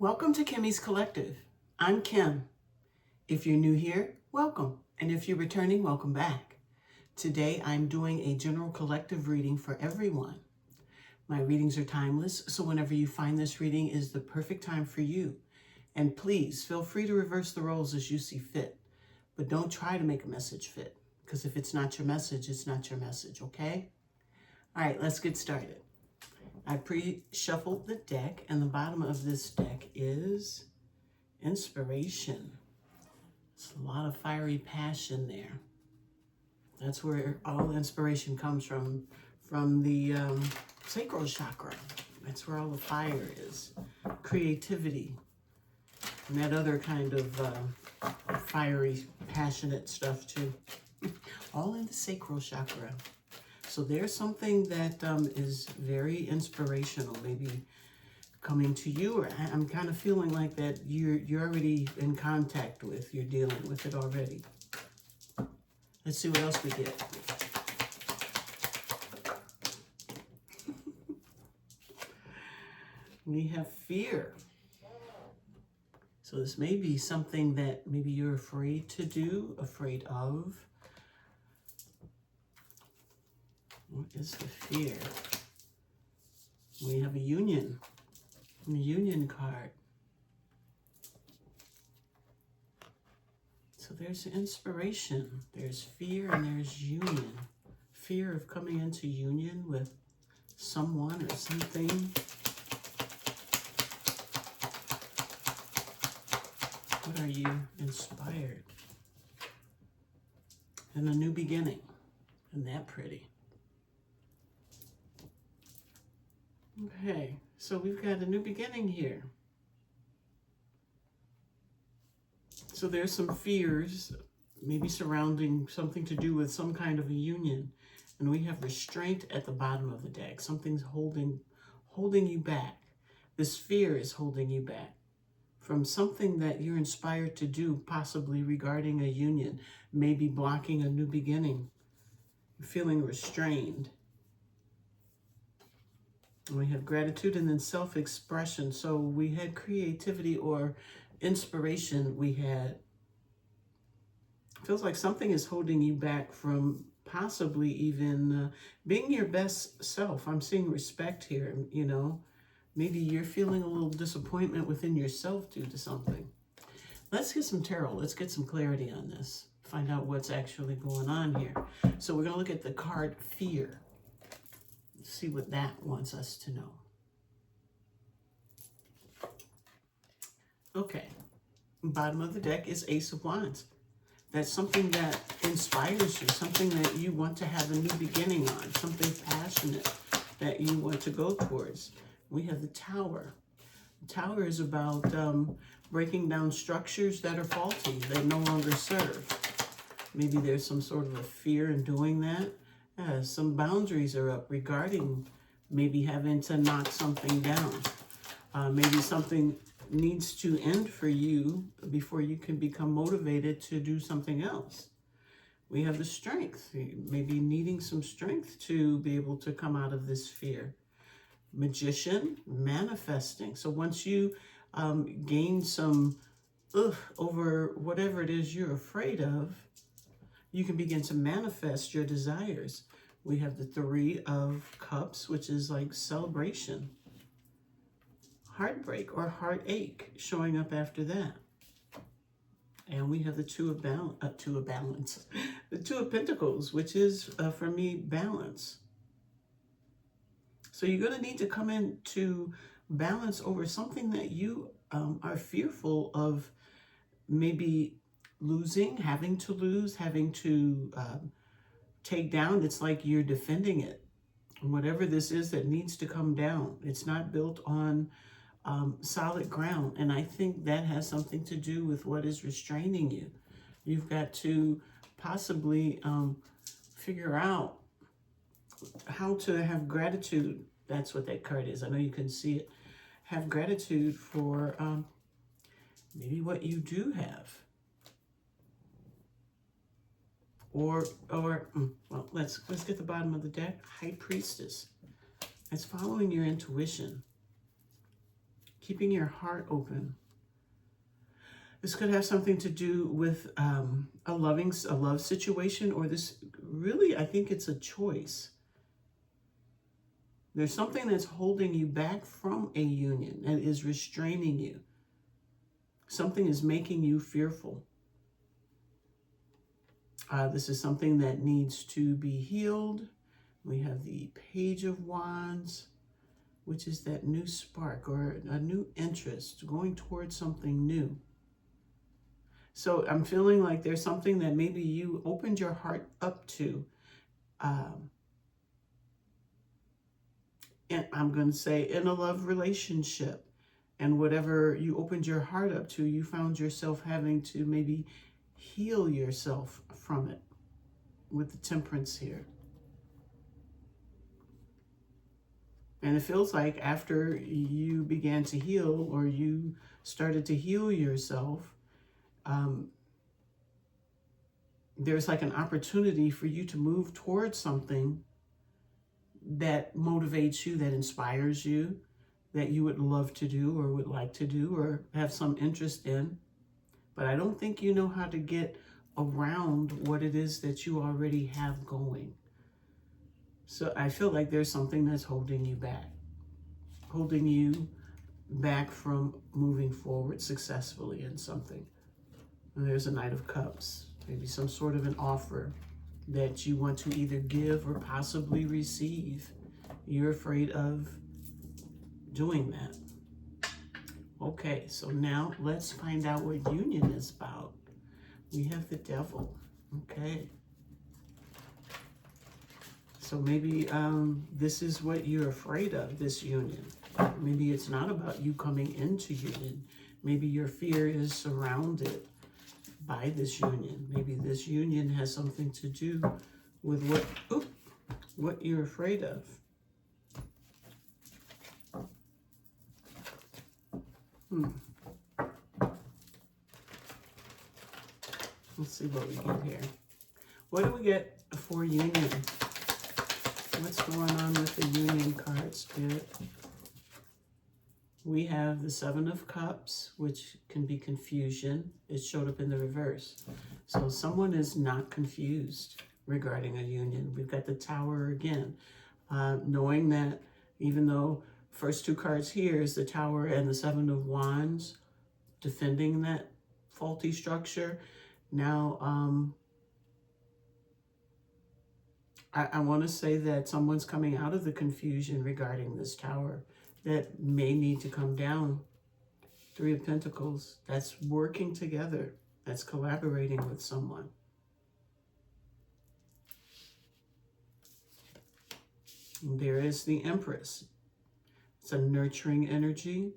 Welcome to Kimmy's Collective. I'm Kim. If you're new here, welcome. And if you're returning, welcome back. Today, I'm doing a general collective reading for everyone. My readings are timeless, so whenever you find this reading is the perfect time for you. And please feel free to reverse the roles as you see fit. But don't try to make a message fit, because if it's not your message, it's not your message, okay? All right, let's get started. I pre-shuffled the deck, and the bottom of this deck is inspiration. It's a lot of fiery passion there. That's where all inspiration comes from the sacral chakra. That's where all the fire is. Creativity, and that other kind of fiery, passionate stuff too. All in the sacral chakra. So there's something that is very inspirational, maybe coming to you, or I'm kind of feeling like that you're already in contact with, you're dealing with it already. Let's see what else we get. We have fear. So this may be something that maybe you're afraid to do, afraid of. What is the fear? We have a union card. So there's inspiration, there's fear, and there's union. Fear of coming into union with someone or something. What are you inspired? And a new beginning. Isn't that pretty? Okay, so we've got a new beginning here. So there's some fears, maybe surrounding something to do with some kind of a union. And we have restraint at the bottom of the deck. Something's holding you back. This fear is holding you back from something that you're inspired to do, possibly regarding a union, maybe blocking a new beginning. You're feeling restrained. We have gratitude and then self-expression. So we had creativity or inspiration. We had, feels like something is holding you back from possibly even being your best self. I'm seeing respect here, you know. Maybe you're feeling a little disappointment within yourself due to something. Let's get some tarot. Let's get some clarity on this. Find out what's actually going on here. So we're going to look at the card Fear. See what that wants us to know. Okay, bottom of the deck is Ace of Wands. That's something that inspires you, something that you want to have a new beginning on, something passionate that you want to go towards. We have the Tower. The Tower is about breaking down structures that are faulty, they no longer serve. Maybe there's some sort of a fear in doing that. Some boundaries are up regarding maybe having to knock something down. Maybe something needs to end for you before you can become motivated to do something else. We have the Strength, maybe needing some strength to be able to come out of this fear. Magician, manifesting. So once you gain some over whatever it is you're afraid of, you can begin to manifest your desires. We have the Three of Cups, which is like celebration. Heartbreak or heartache showing up after that. And we have the Two of Balance. The Two of Pentacles, which is, for me, balance. So you're going to need to come into balance over something that you are fearful of, maybe losing, having to lose, having to take down. It's like you're defending it. Whatever this is that needs to come down, it's not built on solid ground. And I think that has something to do with what is restraining you. You've got to possibly figure out how to have gratitude. That's what that card is. I know you can see it. Have gratitude for maybe what you do have. Well, let's get the bottom of the deck. High Priestess. It's following your intuition. keeping your heart open. This could have something to do with a love situation, or this really, I think it's a choice. There's something that's holding you back from a union and is restraining you. Something is making you fearful. This is something that needs to be healed. We have the Page of Wands, which is that new spark or a new interest going towards something new. So I'm feeling like there's something that maybe you opened your heart up to. And I'm going to say in a love relationship. And whatever you opened your heart up to, you found yourself having to maybe heal yourself from it with the Temperance here. And it feels like after you began to heal, or you started to heal yourself, there's like an opportunity for you to move towards something that motivates you, that inspires you, that you would love to do or would like to do or have some interest in. But I don't think you know how to get around what it is that you already have going. So I feel like there's something that's holding you back from moving forward successfully in something. And there's a Knight of Cups, maybe some sort of an offer that you want to either give or possibly receive. You're afraid of doing that. Okay, so now let's find out what union is about. We have the Devil. Okay. So maybe this is what you're afraid of, this union. Maybe it's not about you coming into union. Maybe your fear is surrounded by this union. Maybe this union has something to do with what you're afraid of. Let's see what we get here. What do we get for union? What's going on with the union card, Spirit? We have the Seven of Cups, which can be confusion. It showed up in the reverse. So someone is not confused regarding a union. We've got the Tower again. Knowing that even though first two cards here is the Tower and the Seven of Wands, defending that faulty structure. Now, I want to say that someone's coming out of the confusion regarding this Tower that may need to come down. Three of Pentacles, that's working together. That's collaborating with someone. And there is the Empress. It's a nurturing energy.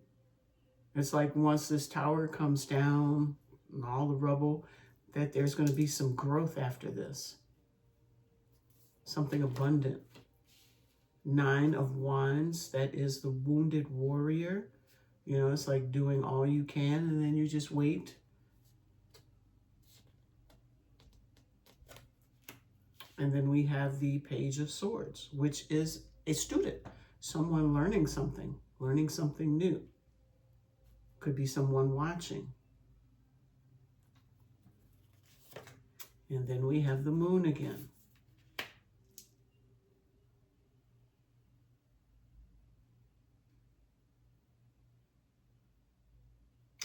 It's like once this Tower comes down and all the rubble, that there's going to be some growth after this. Something abundant. Nine of Wands, that is the wounded warrior. You know, it's like doing all you can and then you just wait. And then we have the Page of Swords, which is a student. Someone learning something new. Could be someone watching. And then we have the Moon again.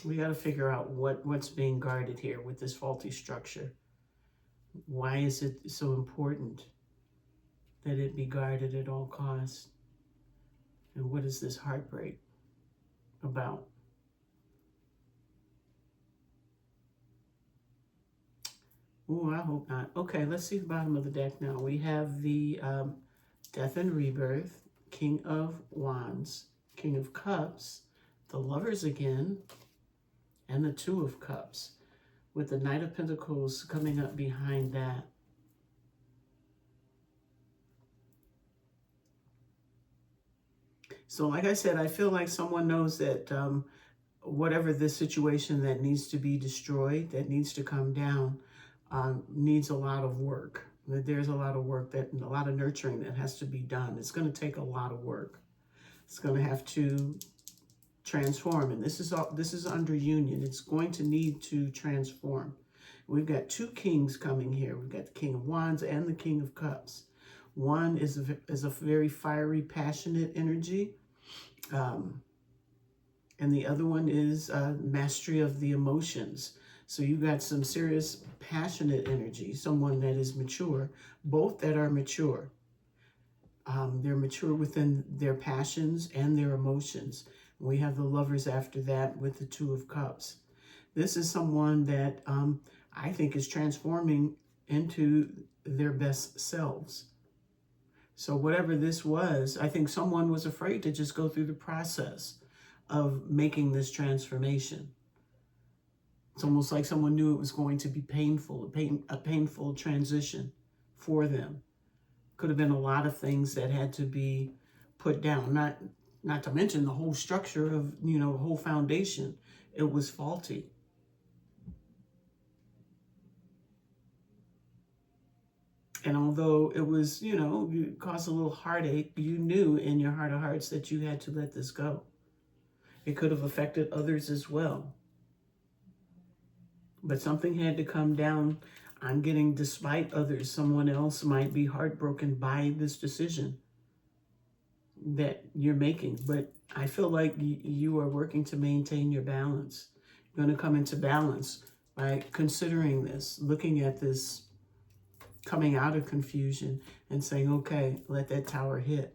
We got to figure out what's being guarded here with this faulty structure. Why is it so important that it be guarded at all costs? And what is this heartbreak about? Oh, I hope not. Okay, let's see the bottom of the deck now. We have the Death and Rebirth, King of Wands, King of Cups, the Lovers again, and the Two of Cups, with the Knight of Pentacles coming up behind that. So like I said, I feel like someone knows that whatever this situation that needs to be destroyed, that needs to come down, needs a lot of work. There's a lot of work, a lot of nurturing that has to be done. It's going to take a lot of work. It's going to have to transform. And this is under union. It's going to need to transform. We've got two kings coming here. We've got the King of Wands and the King of Cups. One is a very fiery, passionate energy. And the other one is mastery of the emotions. So you've got some serious passionate energy, someone that is mature, both that are mature. They're mature within their passions and their emotions. We have the Lovers after that with the Two of Cups. This is someone that I think is transforming into their best selves. So whatever this was, I think someone was afraid to just go through the process of making this transformation. It's almost like someone knew it was going to be painful, a painful transition for them. Could have been a lot of things that had to be put down, not to mention the whole structure of, the whole foundation. It was faulty. And although it was, you caused a little heartache, you knew in your heart of hearts that you had to let this go. It could have affected others as well. But something had to come down. I'm getting, despite others, someone else might be heartbroken by this decision that you're making. But I feel like you are working to maintain your balance. You're going to come into balance by considering this, looking at this, coming out of confusion and saying, okay, let that tower hit.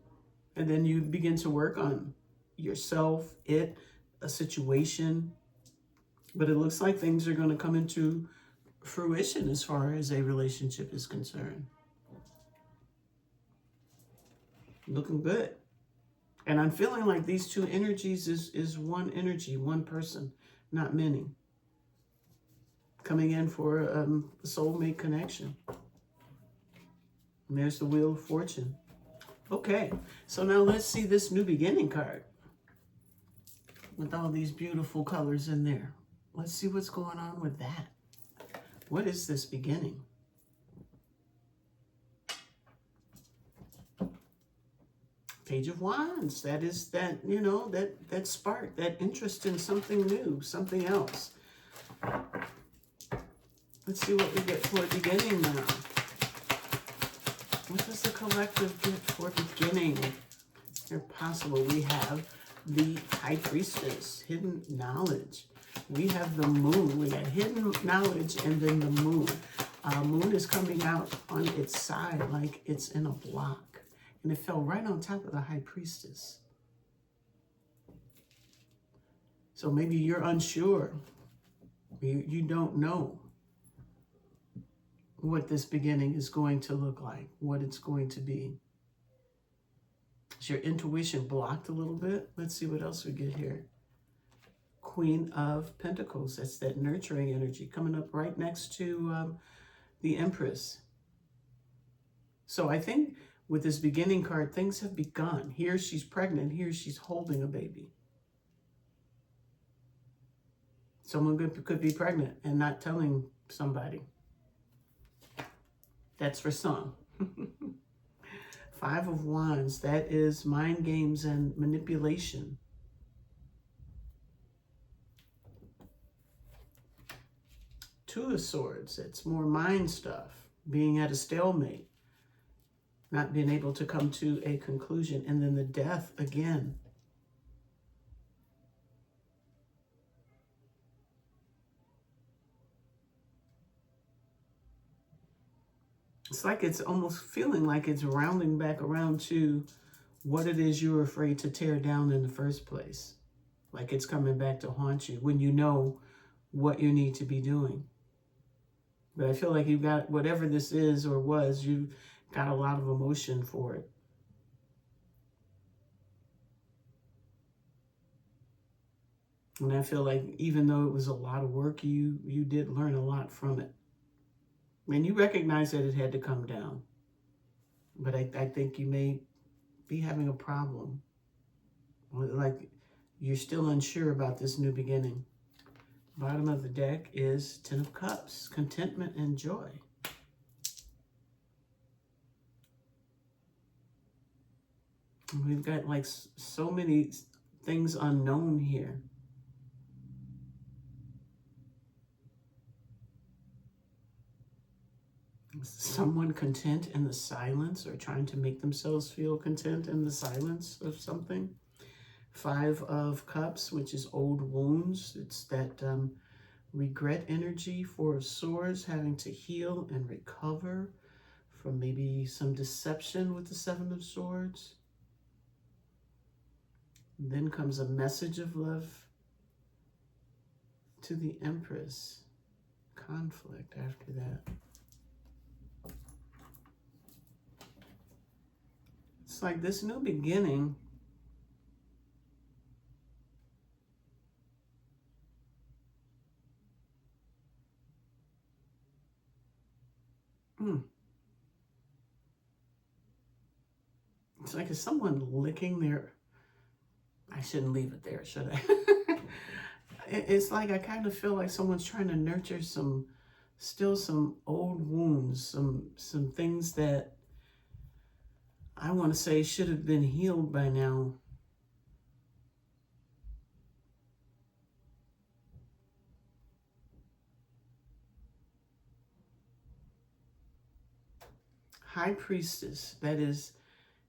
And then you begin to work on yourself, a situation. But it looks like things are going to come into fruition as far as a relationship is concerned. Looking good. And I'm feeling like these two energies is one energy, one person, not many. Coming in for a soulmate connection. And there's the Wheel of Fortune. Okay, so now let's see this New Beginning card with all these beautiful colors in there. Let's see what's going on with that. What is this beginning? Page of Wands. That is that, that spark, that interest in something new, something else. Let's see what we get for beginning now. What does the collective get for beginning? If possible, we have the High Priestess, hidden knowledge. We have the Moon. We got hidden knowledge and then the Moon. Moon is coming out on its side like it's in a block. And it fell right on top of the High Priestess. So maybe you're unsure. You don't know what this beginning is going to look like, what it's going to be. Is your intuition blocked a little bit? Let's see what else we get here. Queen of Pentacles. That's that nurturing energy coming up right next to the Empress. So I think with this beginning card, things have begun. Here she's pregnant. Here she's holding a baby. Someone could be pregnant and not telling somebody. That's for some. Five of Wands. That is mind games and manipulation. Two of Swords. It's more mind stuff. Being at a stalemate. Not being able to come to a conclusion. And then the Death again. It's like it's almost feeling like it's rounding back around to what it is you were afraid to tear down in the first place. Like it's coming back to haunt you when you know what you need to be doing. But I feel like you've got, whatever this is or was, you got a lot of emotion for it. And I feel like even though it was a lot of work, you did learn a lot from it. And you recognize that it had to come down. But I think you may be having a problem. Like you're still unsure about this new beginning. Bottom of the deck is Ten of Cups, contentment and joy. And we've got like so many things unknown here. Someone content in the silence, or trying to make themselves feel content in the silence of something. 5 of Cups, which is old wounds. It's that regret energy. 4 of Swords, having to heal and recover from maybe some deception with the 7 of Swords. And then comes a message of love to the Empress. Conflict after that. It's like this new beginning. It's like, is someone licking their... I shouldn't leave it there, should I? It's like I kind of feel like someone's trying to nurture still some old wounds, some things that I want to say should have been healed by now. High Priestess, that is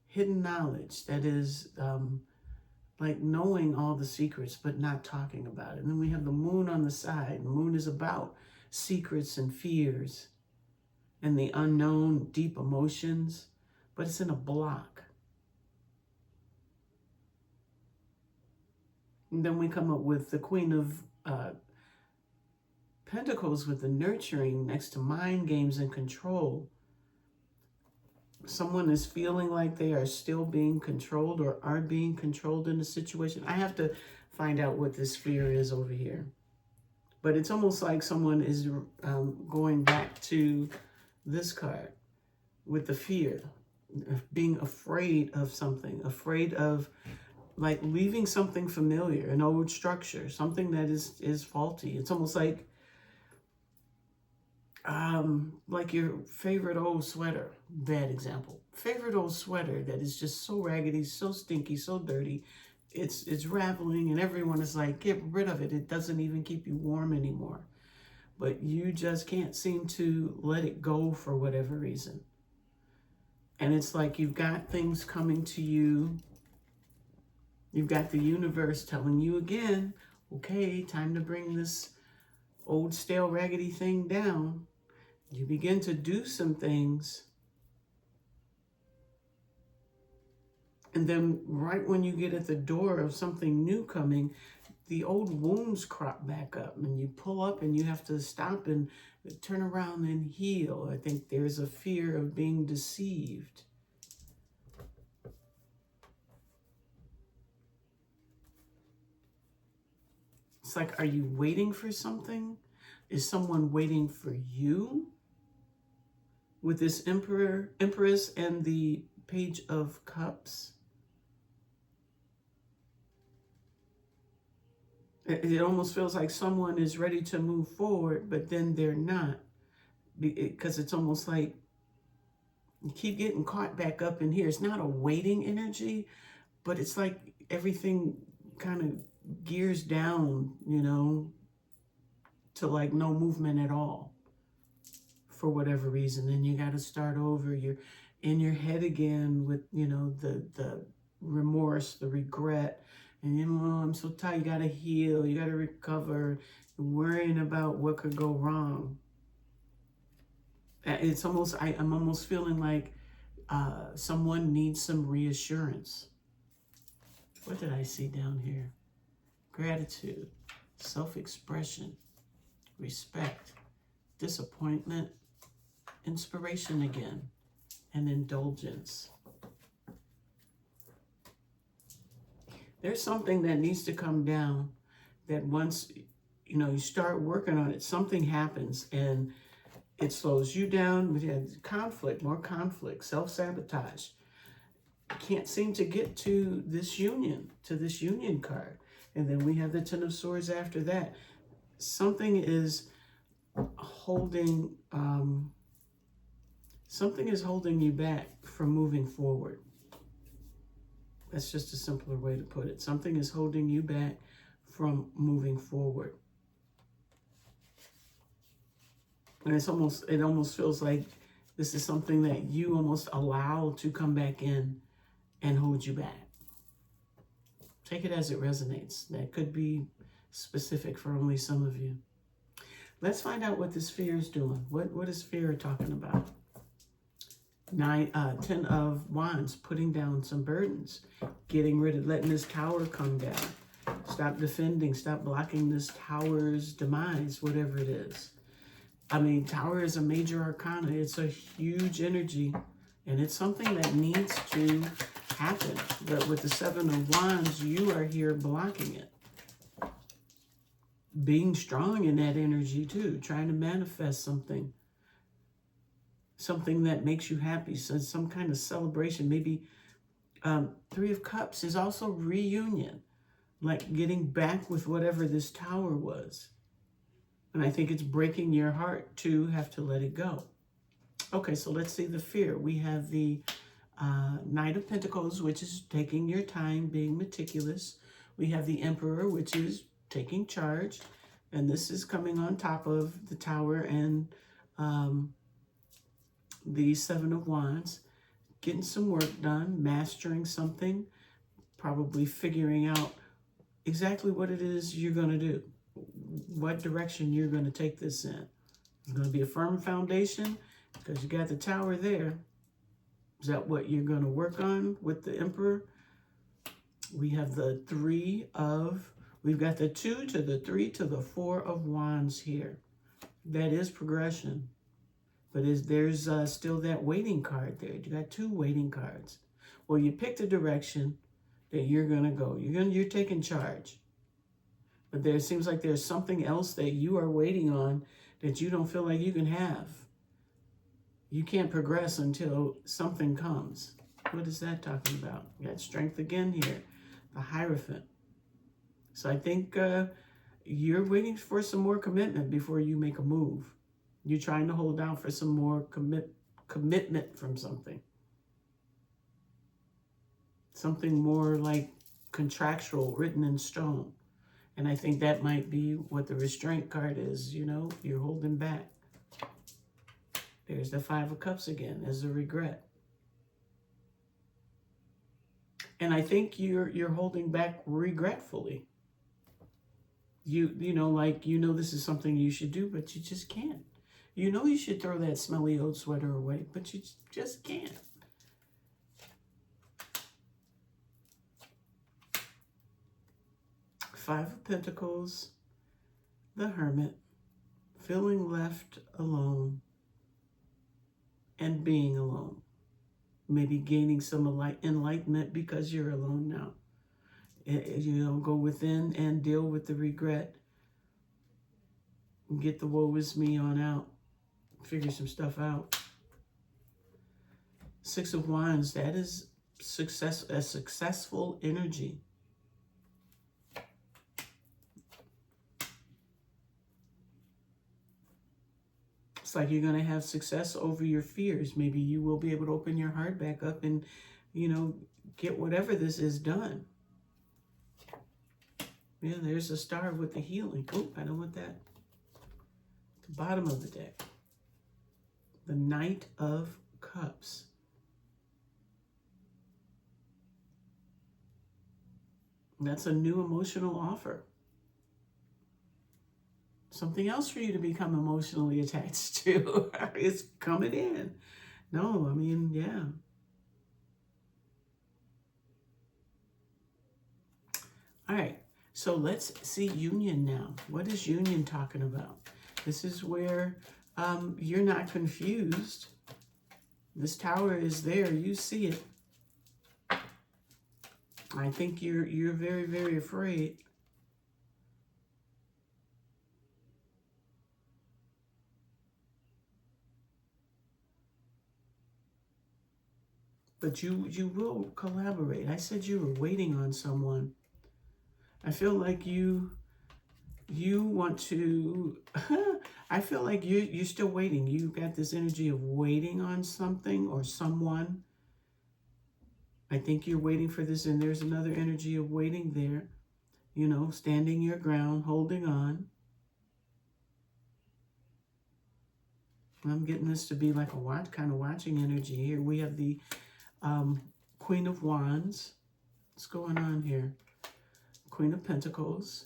hidden knowledge, that is like knowing all the secrets but not talking about it. And then we have the Moon on the side. The Moon is about secrets and fears and the unknown, deep emotions, but it's in a block. And then we come up with the Queen of Pentacles with the nurturing next to mind games and control. Someone is feeling like they are still being controlled or are being controlled in a situation. I have to find out what this fear is over here. But it's almost like someone is going back to this card with the fear of being afraid of something, afraid of like leaving something familiar, an old structure, something that is faulty. It's almost like your favorite old sweater, bad example, favorite old sweater that is just so raggedy, so stinky, so dirty, it's raveling, and everyone is like, get rid of it. It doesn't even keep you warm anymore. But you just can't seem to let it go for whatever reason. And it's like you've got things coming to you. You've got the universe telling you again, okay, time to bring this old stale raggedy thing down. You begin to do some things, and then right when you get at the door of something new coming, the old wounds crop back up, and you pull up and you have to stop and turn around and heal. I think there's a fear of being deceived. It's like, are you waiting for something? Is someone waiting for you? With this Empress and the Page of Cups. It almost feels like someone is ready to move forward, but then they're not. Because it's almost like you keep getting caught back up in here. It's not a waiting energy, but it's like everything kind of gears down, you know, to like no movement at all. For whatever reason, and you got to start over. You're in your head again with, you know, the remorse, the regret, and you know, I'm so tired. You got to heal. You got to recover. You're worrying about what could go wrong. It's almost, I'm almost feeling like someone needs some reassurance. What did I see down here? Gratitude, self-expression, respect, disappointment, inspiration again, and indulgence. There's something that needs to come down, that once, you know, you start working on it, something happens and it slows you down. We have conflict, more conflict, self-sabotage. Can't seem to get to this union card. And then we have the Ten of Swords after that. Something is holding you back from moving forward. That's just a simpler way to put it. Something is holding you back from moving forward. And it almost feels like this is something that you almost allow to come back in and hold you back. Take it as it resonates. That could be specific for only some of you. Let's find out what this fear is doing. What is fear talking about? 10 of Wands, putting down some burdens, getting rid of, letting this tower come down. Stop defending, stop blocking this tower's demise, whatever it is. I mean, tower is a major arcana. It's a huge energy, and it's something that needs to happen. But with the 7 of Wands, you are here blocking it. Being strong in that energy too, trying to manifest something that makes you happy, so some kind of celebration. Maybe 3 of Cups is also reunion, like getting back with whatever this tower was. And I think it's breaking your heart to have to let it go. Okay, so let's see the fear. We have the Knight of Pentacles, which is taking your time, being meticulous. We have the Emperor, which is taking charge. And this is coming on top of the Tower and the 7 of Wands. Getting some work done, mastering something, probably figuring out exactly what it is you're going to do, what direction you're going to take this in. It's going to be a firm foundation because you got the Tower there. Is that what you're going to work on with the Emperor? We have the we've got the 2 to the 3 to the 4 of Wands here. That is progression. But there's still that waiting card there. You got 2 waiting cards. Well, you pick the direction that you're going to go. You're taking charge. But there seems like there's something else that you are waiting on that you don't feel like you can have. You can't progress until something comes. What is that talking about? You got Strength again here. The Hierophant. So I think you're waiting for some more commitment before you make a move. You're trying to hold down for some more commitment from something. Something more like contractual, written in stone. And I think that might be what the restraint card is, you know, you're holding back. There's the 5 of Cups again, as a regret. And I think you're holding back regretfully. You know this is something you should do, but you just can't. You know you should throw that smelly old sweater away, but you just can't. Five of Pentacles, the Hermit, feeling left alone and being alone. Maybe gaining some enlightenment because you're alone now. You know, go within and deal with the regret. Get the woe is me on out. Figure some stuff out. 6 of Wands, that is a successful energy. It's like you're going to have success over your fears. Maybe you will be able to open your heart back up and, you know, get whatever this is done. Yeah, there's a star with the healing. Oh, I don't want that. The bottom of the deck. The Knight of Cups. That's a new emotional offer. Something else for you to become emotionally attached to is coming in. No, I mean, yeah. All right, so let's see union now. What is union talking about? This is where you're not confused. This Tower is there. You see it. I think you're very, very afraid. But you will collaborate. I said you were waiting on someone. I feel like you want to, I feel like you're still waiting. You got this energy of waiting on something or someone. I think you're waiting for this, and there's another energy of waiting there, you know, standing your ground, holding on. I'm getting this to be like a kind of watching energy here. We have the Queen of Wands. What's going on here? Queen of Pentacles.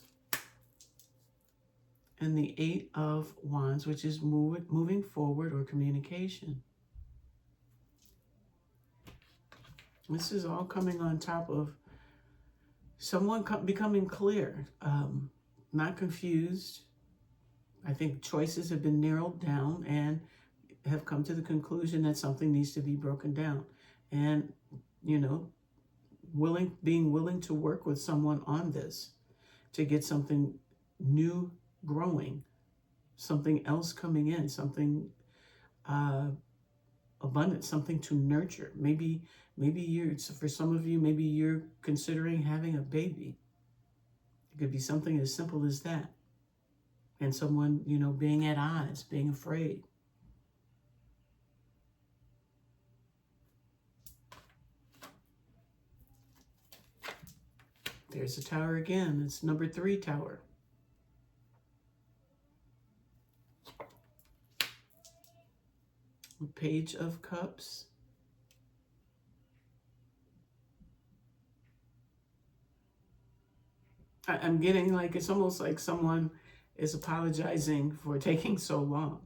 And the Eight of Wands, which is moving forward or communication. This is all coming on top of someone becoming clear, not confused. I think choices have been narrowed down and have come to the conclusion that something needs to be broken down. And, you know, being willing to work with someone on this to get something new growing, something else coming in, something abundant, something to nurture. Maybe for some of you, maybe you're considering having a baby. It could be something as simple as that. And someone, you know, being at odds, being afraid. There's the Tower again. It's number 3 tower. Page of Cups. I'm getting like, it's almost like someone is apologizing for taking so long.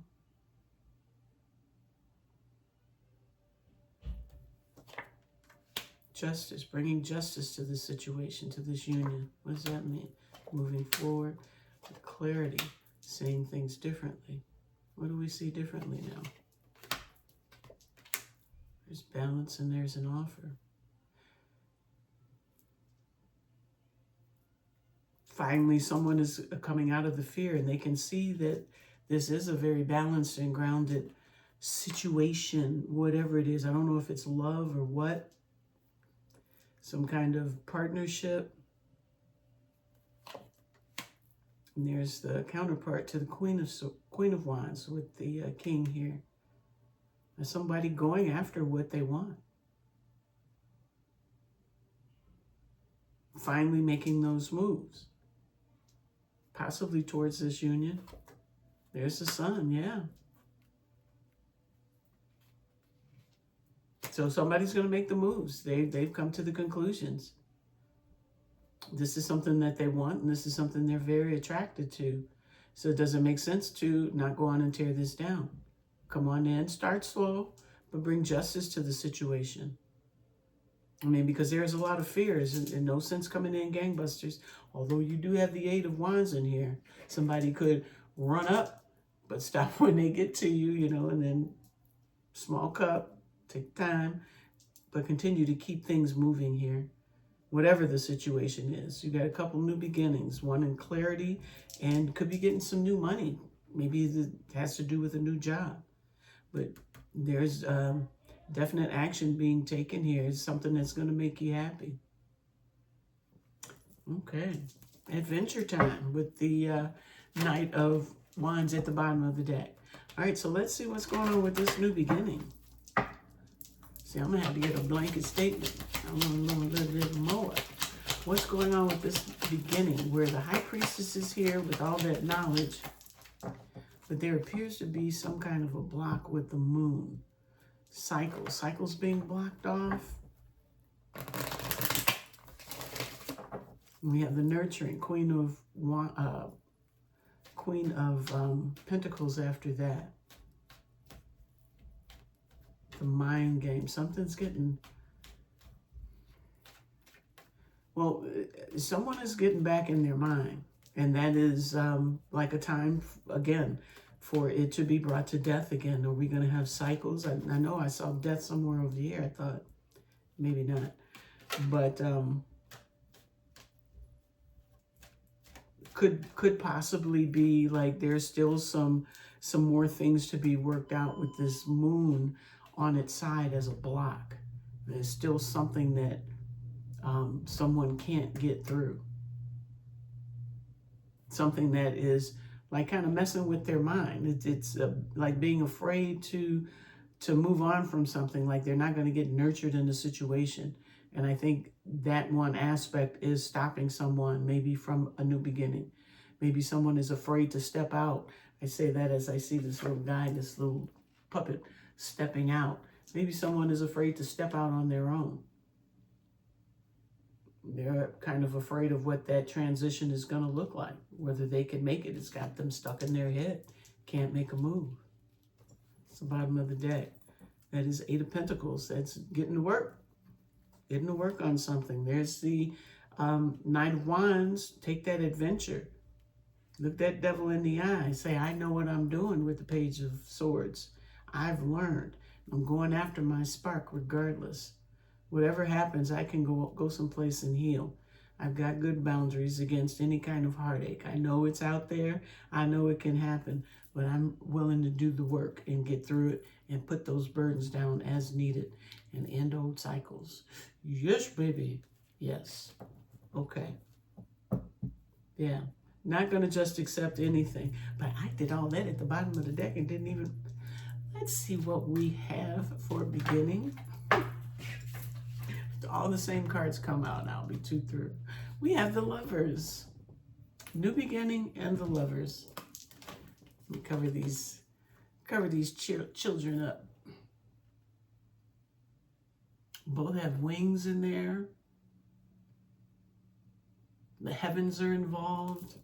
Justice, bringing justice to this situation, to this union. What does that mean? Moving forward with clarity, seeing things differently. What do we see differently now? There's balance and there's an offer. Finally, someone is coming out of the fear and they can see that this is a very balanced and grounded situation, whatever it is. I don't know if it's love or what. Some kind of partnership. And there's the counterpart to the Queen of Wands with the King here. There's somebody going after what they want. Finally making those moves. Possibly towards this union. There's the Sun, yeah. So somebody's going to make the moves. They've come to the conclusions. This is something that they want, and this is something they're very attracted to. So it doesn't make sense to not go on and tear this down. Come on in, start slow, but bring justice to the situation. I mean, because there's a lot of fears, and no sense coming in gangbusters. Although you do have the Eight of Wands in here. Somebody could run up, but stop when they get to you, you know, and then small cup, take time, but continue to keep things moving here. Whatever the situation is. You got a couple new beginnings, one in clarity, and could be getting some new money. Maybe it has to do with a new job. But there's definite action being taken here. It's something that's going to make you happy. Okay. Adventure time with the Knight of Wands at the bottom of the deck. All right, so let's see what's going on with this new beginning. See, I'm going to have to get a blanket statement. I'm going to learn a little bit more. What's going on with this beginning where the High Priestess is here with all that knowledge, but there appears to be some kind of a block with the Moon. Cycles being blocked off. We have the nurturing Queen of Pentacles after that. The mind game. Something's getting... Well, someone is getting back in their mind. And that is like a time, again, for it to be brought to death again. Are we going to have cycles? I know I saw death somewhere over here. I thought maybe not. But could possibly be like there's still some more things to be worked out with this Moon on its side as a block. There's still something that someone can't get through. Something that is like kind of messing with their mind. It's like being afraid to move on from something, like they're not going to get nurtured in the situation. And I think that one aspect is stopping someone maybe from a new beginning. Maybe someone is afraid to step out. I say that as I see this little guy, this little puppet stepping out. Maybe someone is afraid to step out on their own. They're kind of afraid of what that transition is going to look like, whether they can make it. It's got them stuck in their head. Can't make a move. It's the bottom of the deck. That is Eight of Pentacles. That's getting to work. Getting to work on something. There's the Knight of Wands. Take that adventure. Look that devil in the eye. Say, I know what I'm doing with the Page of Swords. I've learned. I'm going after my spark regardless. Whatever happens, I can go someplace and heal. I've got good boundaries against any kind of heartache. I know it's out there. I know it can happen, but I'm willing to do the work and get through it and put those burdens down as needed and end old cycles. Yes, baby. Yes. Okay. Yeah. Not going to just accept anything. But I did all that at the bottom of the deck and didn't even... Let's see what we have for beginning. All the same cards come out and I'll be too through. We have the Lovers. New beginning and the Lovers. Let me cover these children up. Both have wings in there. The heavens are involved.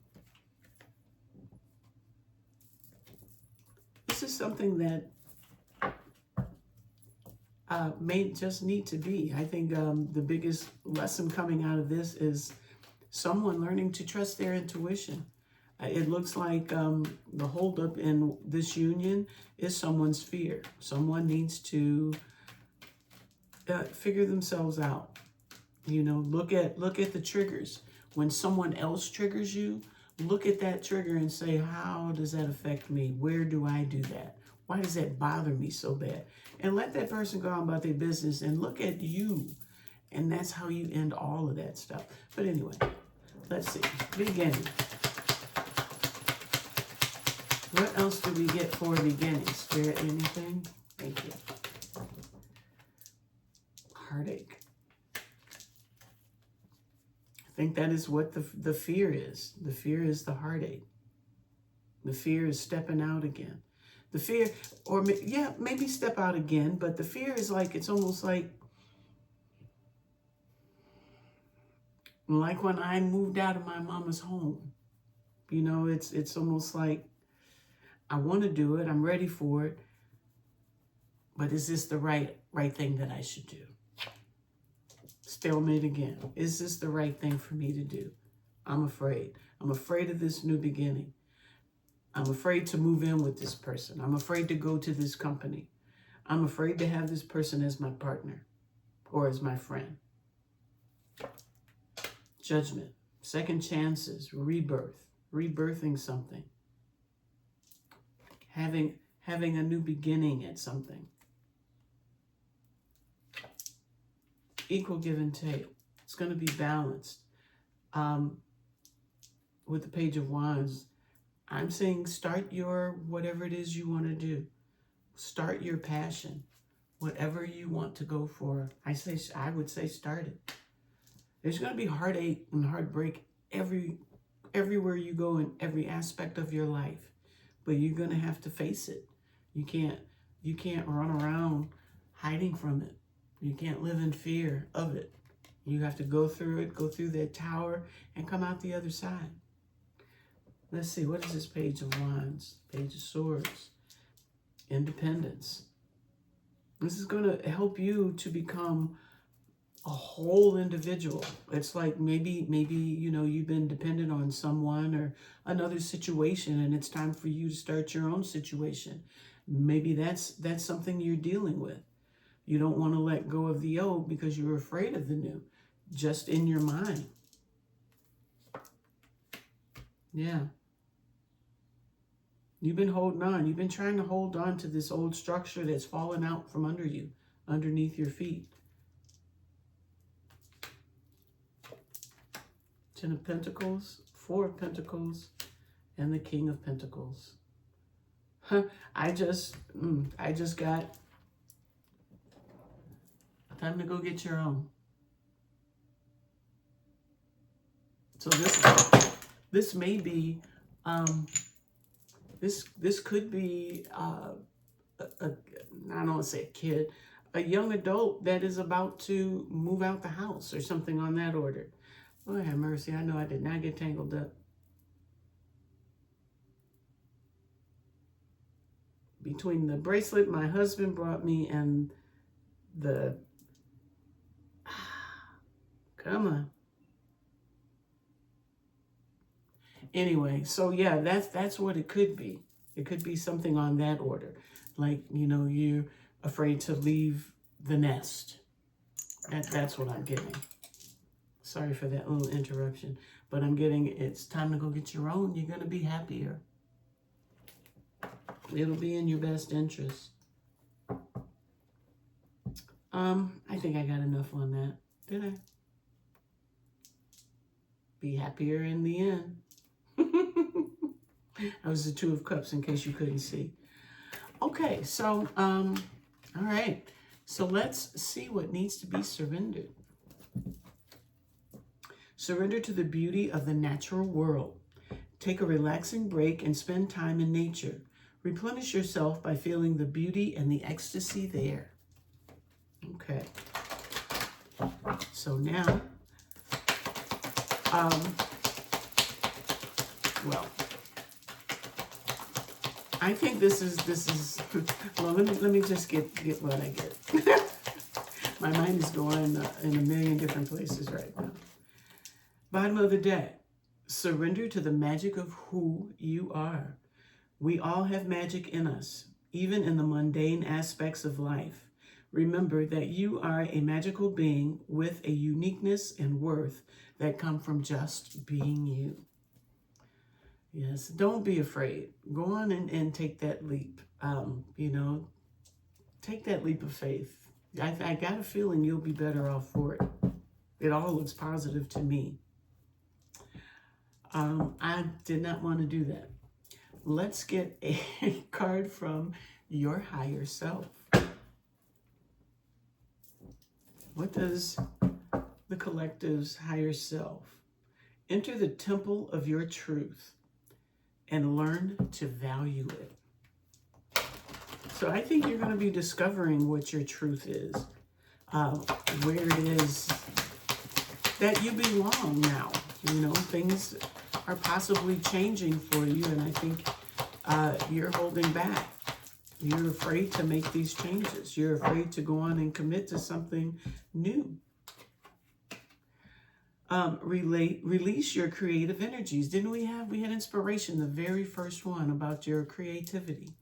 This is something that may just need to be. I think the biggest lesson coming out of this is someone learning to trust their intuition. It looks like the holdup in this union is someone's fear. Someone needs to figure themselves out. You know, look at the triggers. When someone else triggers you, look at that trigger and say, how does that affect me? Where do I do that? Why does that bother me so bad? And let that person go on about their business and look at you. And that's how you end all of that stuff. But anyway, let's see. Beginning. What else do we get for beginning? Spirit, anything? Thank you. Heartache. I think that is what the fear is. The fear is the heartache. The fear is stepping out again. The fear, or yeah, maybe step out again, but the fear is like, it's almost like when I moved out of my mama's home. You know, it's almost like I want to do it, I'm ready for it, but is this the right thing that I should do? Stalemate again. Is this the right thing for me to do? I'm afraid. I'm afraid of this new beginning. I'm afraid to move in with this person. I'm afraid to go to this company. I'm afraid to have this person as my partner or as my friend. Judgment, second chances, rebirth, rebirthing something. Having a new beginning at something. Equal give and take. It's going to be balanced. With the Page of Wands, I'm saying start your whatever it is you want to do. Start your passion. Whatever you want to go for. I would say start it. There's going to be heartache and heartbreak everywhere you go in every aspect of your life. But you're going to have to face it. You can't run around hiding from it. You can't live in fear of it. You have to go through it, go through that tower, and come out the other side. Let's see, what is this Page of Wands? Page of Swords. Independence. This is going to help you to become a whole individual. It's like maybe you know, you've been dependent on someone or another situation, and it's time for you to start your own situation. Maybe that's something you're dealing with. You don't want to let go of the old because you're afraid of the new, just in your mind. Yeah. You've been holding on. You've been trying to hold on to this old structure that's fallen out from under you, underneath your feet. Ten of Pentacles, Four of Pentacles, and the King of Pentacles. I just got time to go get your own. So this may be, this could be, I don't want to say a kid, a young adult that is about to move out the house or something on that order. Oh, have mercy. I know I did not get tangled up. Between the bracelet my husband brought me and the, come on. Anyway, so yeah, that's what it could be. It could be something on that order. Like, you know, you're afraid to leave the nest. That's what I'm getting. Sorry for that little interruption, but I'm getting it's time to go get your own. You're going to be happier. It'll be in your best interest. I think I got enough on that. Did I? Be happier in the end. That was the Two of Cups, in case you couldn't see. Okay, so, all right. So let's see what needs to be surrendered. Surrender to the beauty of the natural world. Take a relaxing break and spend time in nature. Replenish yourself by feeling the beauty and the ecstasy there. Okay. So now, well, I think this is well, let me just get what I get. My mind is going in a million different places right now. Bottom of the deck, surrender to the magic of who you are. We all have magic in us, even in the mundane aspects of life. Remember that you are a magical being with a uniqueness and worth that come from just being you. Yes, don't be afraid. Go on and take that leap. You know, take that leap of faith. I got a feeling you'll be better off for it. It all looks positive to me. I did not want to do that. Let's get a card from your higher self. What does the collective's higher self? Enter the temple of your truth and learn to value it. So I think you're going to be discovering what your truth is, where it is that you belong now. You know, things are possibly changing for you, and I think you're holding back. You're afraid to make these changes. You're afraid to go on and commit to something new. Release your creative energies. Didn't we had inspiration, the very first one, about your creativity.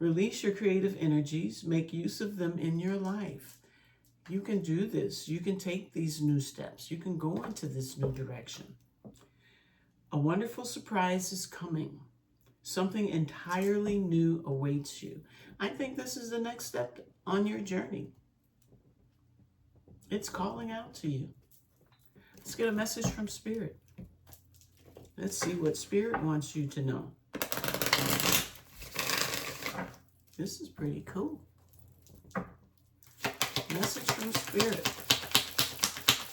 Release your creative energies. Make use of them in your life. You can do this. You can take these new steps. You can go into this new direction. A wonderful surprise is coming. Something entirely new awaits you. I think this is the next step on your journey. It's calling out to you. Let's get a message from Spirit. Let's see what Spirit wants you to know. This is pretty cool. Message from Spirit.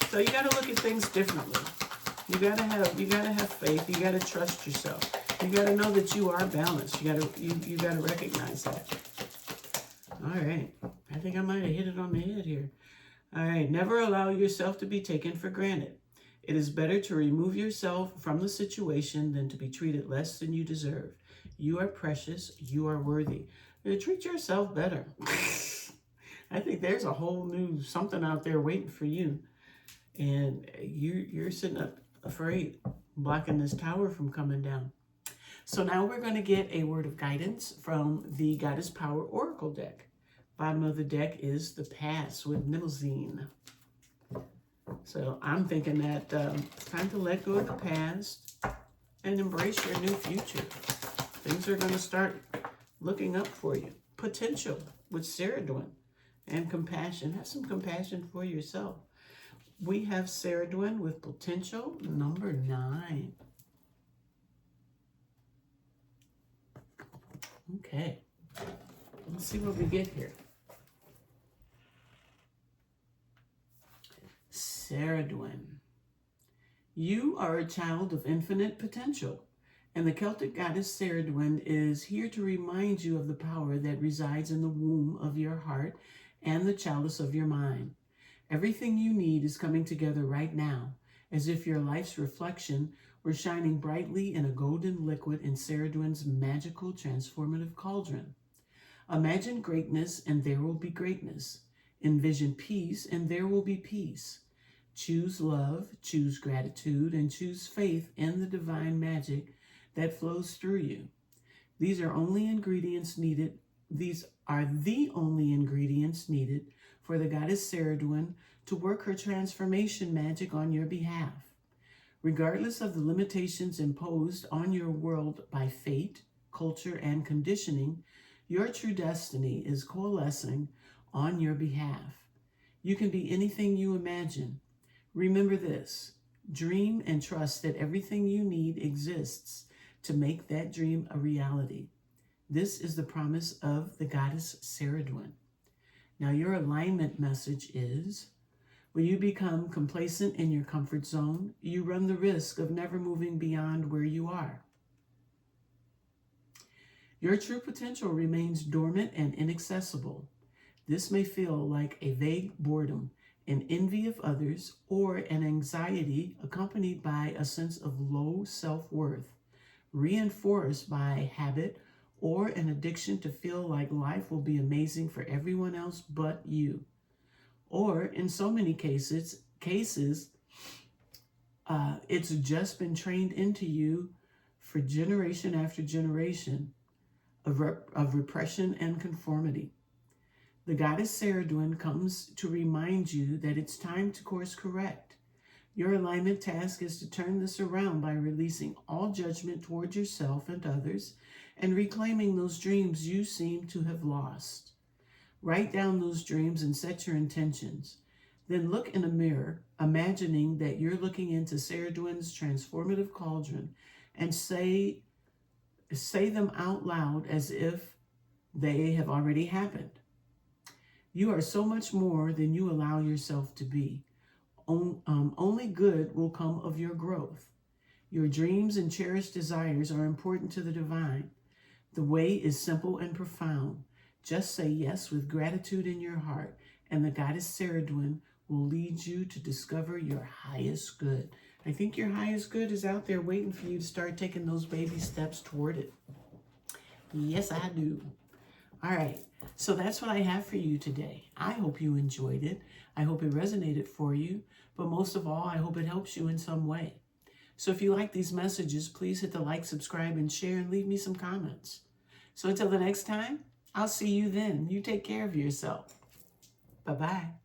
So you got to look at things differently. You got to have faith. You got to trust yourself. You got to know that you are balanced. You got to recognize that. All right. I think I might have hit it on the head here. All right. Never allow yourself to be taken for granted. It is better to remove yourself from the situation than to be treated less than you deserve. You are precious. You are worthy. Treat yourself better. I think there's a whole new something out there waiting for you. And you're sitting up afraid, blocking this tower from coming down. So now we're going to get a word of guidance from the Goddess Power Oracle deck. Bottom of the deck is the Pass with Nilzine. So I'm thinking that it's time to let go of the past and embrace your new future. Things are going to start looking up for you. Potential with Ceridwen and compassion. Have some compassion for yourself. We have Ceridwen with potential, number 9. Okay, let's see what we get here. Ceridwen, You are a child of infinite potential, and the Celtic goddess Ceridwen is here to remind you of the power that resides in the womb of your heart and the chalice of your mind. Everything you need is coming together right now, as if your life's reflection were shining brightly in a golden liquid in Ceridwen's magical transformative cauldron. Imagine greatness and there will be greatness. Envision peace and there will be peace. Choose love, choose gratitude, and choose faith in the divine magic that flows through you. These are the only ingredients needed for the goddess Ceridwen to work her transformation magic on your behalf. Regardless of the limitations imposed on your world by fate, culture, and conditioning, your true destiny is coalescing on your behalf. You can be anything you imagine. Remember this: dream and trust that everything you need exists to make that dream a reality. This is the promise of the goddess Ceridwen. Now, your alignment message is: when you become complacent in your comfort zone, you run the risk of never moving beyond where you are. Your true potential remains dormant and inaccessible. This may feel like a vague boredom, an envy of others, or an anxiety accompanied by a sense of low self-worth, reinforced by habit or an addiction to feel like life will be amazing for everyone else but you. Or in so many cases, it's just been trained into you for generation after generation of repression and conformity. The goddess Ceridwen comes to remind you that it's time to course correct. Your alignment task is to turn this around by releasing all judgment toward yourself and others and reclaiming those dreams you seem to have lost. Write down those dreams and set your intentions. Then look in a mirror, imagining that you're looking into Ceridwen's transformative cauldron, and say them out loud as if they have already happened. You are so much more than you allow yourself to be. Only good will come of your growth. Your dreams and cherished desires are important to the divine. The way is simple and profound. Just say yes with gratitude in your heart, and the goddess Ceridwen will lead you to discover your highest good. I think your highest good is out there waiting for you to start taking those baby steps toward it. Yes, I do. All right, so that's what I have for you today. I hope you enjoyed it. I hope it resonated for you, but most of all, I hope it helps you in some way. So if you like these messages, please hit the like, subscribe, and share, and leave me some comments. So until the next time, I'll see you then. You take care of yourself. Bye-bye.